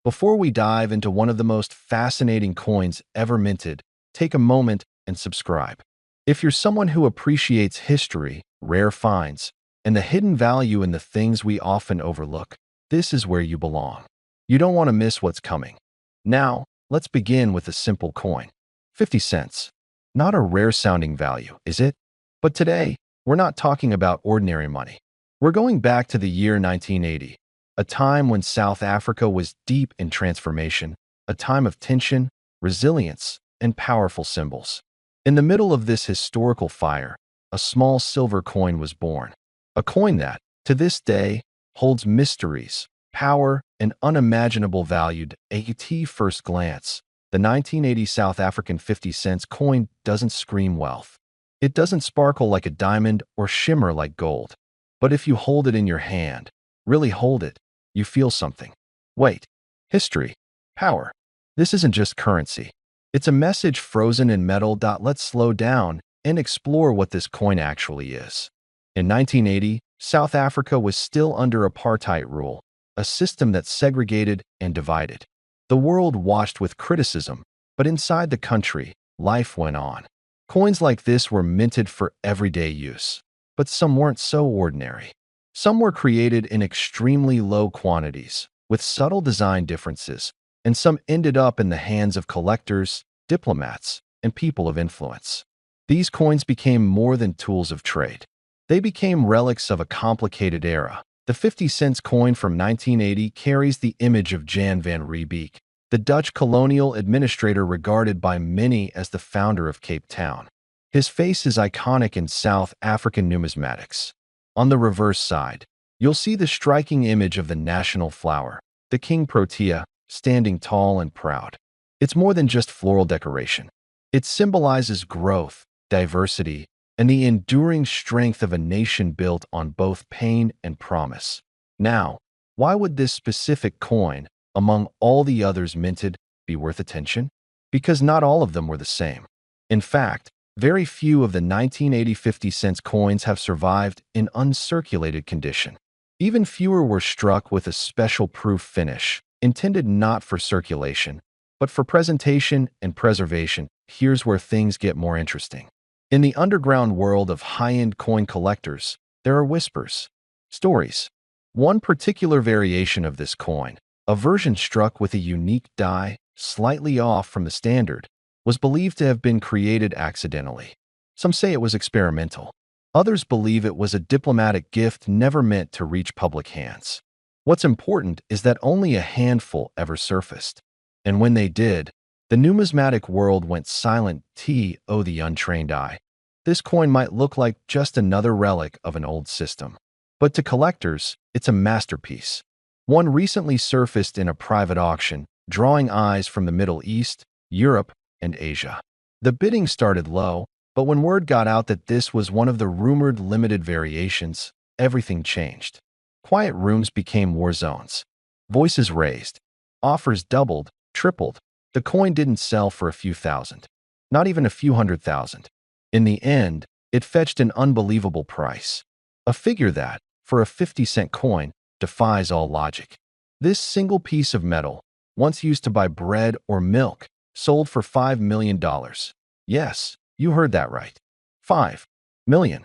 Before we dive into one of the most fascinating coins ever minted, take a moment and subscribe. If you're someone who appreciates history, rare finds, and the hidden value in the things we often overlook, this is where you belong. You don't want to miss what's coming. Now, let's begin with a simple coin. 50 cents. Not a rare-sounding value, is it? But today, we're not talking about ordinary money. We're going back to the year 1980, a time when South Africa was deep in transformation, a time of tension, resilience, and powerful symbols. In the middle of this historical fire, a small silver coin was born. A coin that, to this day, holds mysteries, power, and unimaginable value. At first glance, the 1980 South African 50 cents coin doesn't scream wealth. It doesn't sparkle like a diamond or shimmer like gold. But if you hold it in your hand, really hold it, you feel something. Wait, history, power. This isn't just currency. It's a message frozen in metal. Let's slow down and explore what this coin actually is. In 1980, South Africa was still under apartheid rule, a system that segregated and divided. The world watched with criticism, but inside the country, life went on. Coins like this were minted for everyday use, but some weren't so ordinary. Some were created in extremely low quantities, with subtle design differences, and some ended up in the hands of collectors, diplomats, and people of influence. These coins became more than tools of trade. They became relics of a complicated era. The 50 cents coin from 1980 carries the image of Jan van Riebeeck, the Dutch colonial administrator regarded by many as the founder of Cape Town. His face is iconic in South African numismatics. On the reverse side, you'll see the striking image of the national flower, the King Protea, standing tall and proud. It's more than just floral decoration. It symbolizes growth, diversity, and the enduring strength of a nation built on both pain and promise. Now, why would this specific coin, among all the others minted, be worth attention? Because not all of them were the same. In fact, very few of the 1980 50 cents coins have survived in uncirculated condition. Even fewer were struck with a special proof finish, intended not for circulation, but for presentation and preservation. Here's where things get more interesting. In the underground world of high-end coin collectors, there are whispers, stories. One particular variation of this coin, a version struck with a unique die, slightly off from the standard, was believed to have been created accidentally. Some say it was experimental. Others believe it was a diplomatic gift never meant to reach public hands. What's important is that only a handful ever surfaced. And when they did, the numismatic world went silent. The untrained eye. This coin might look like just another relic of an old system. But to collectors, it's a masterpiece. One recently surfaced in a private auction, drawing eyes from the Middle East, Europe, and Asia. The bidding started low, but when word got out that this was one of the rumored limited variations, everything changed. Quiet rooms became war zones. Voices raised. Offers doubled, tripled. The coin didn't sell for a few thousand. Not even a few $100,000. In the end, it fetched an unbelievable price. A figure that, for a 50-cent coin, defies all logic. This single piece of metal, once used to buy bread or milk, sold for $5 million. Yes, you heard that right. $5 million.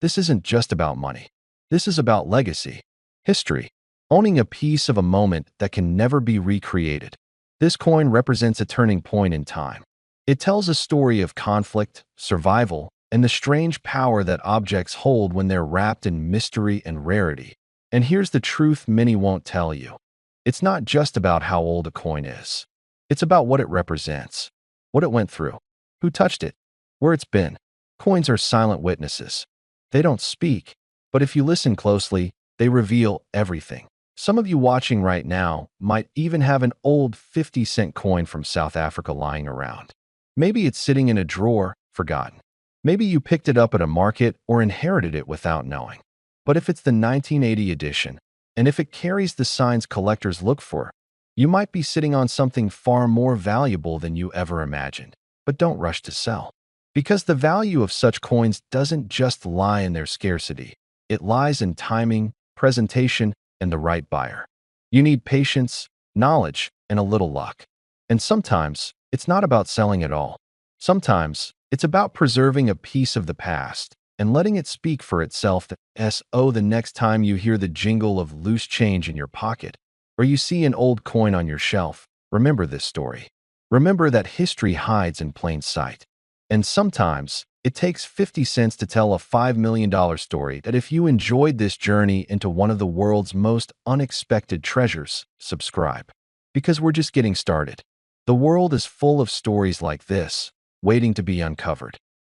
This isn't just about money. This is about legacy, history, owning a piece of a moment that can never be recreated. This coin represents a turning point in time. It tells a story of conflict, survival, and the strange power that objects hold when they're wrapped in mystery and rarity. And here's the truth many won't tell you. It's not just about how old a coin is. It's about what it represents, what it went through, who touched it, where it's been. Coins are silent witnesses. They don't speak, but if you listen closely, they reveal everything. Some of you watching right now might even have an old 50-cent coin from South Africa lying around. Maybe it's sitting in a drawer, forgotten. Maybe you picked it up at a market or inherited it without knowing. But if it's the 1980 edition, and if it carries the signs collectors look for, you might be sitting on something far more valuable than you ever imagined. But don't rush to sell. Because the value of such coins doesn't just lie in their scarcity. It lies in timing, presentation, and the right buyer. You need patience, knowledge, and a little luck. And sometimes, it's not about selling at all. Sometimes, it's about preserving a piece of the past and letting it speak for itself. The next time you hear the jingle of loose change in your pocket, or you see an old coin on your shelf, remember this story. Remember that history hides in plain sight. And sometimes, it takes 50 cents to tell a $5 million story. That if you enjoyed this journey into one of the world's most unexpected treasures, subscribe. Because we're just getting started. The world is full of stories like this, waiting to be uncovered.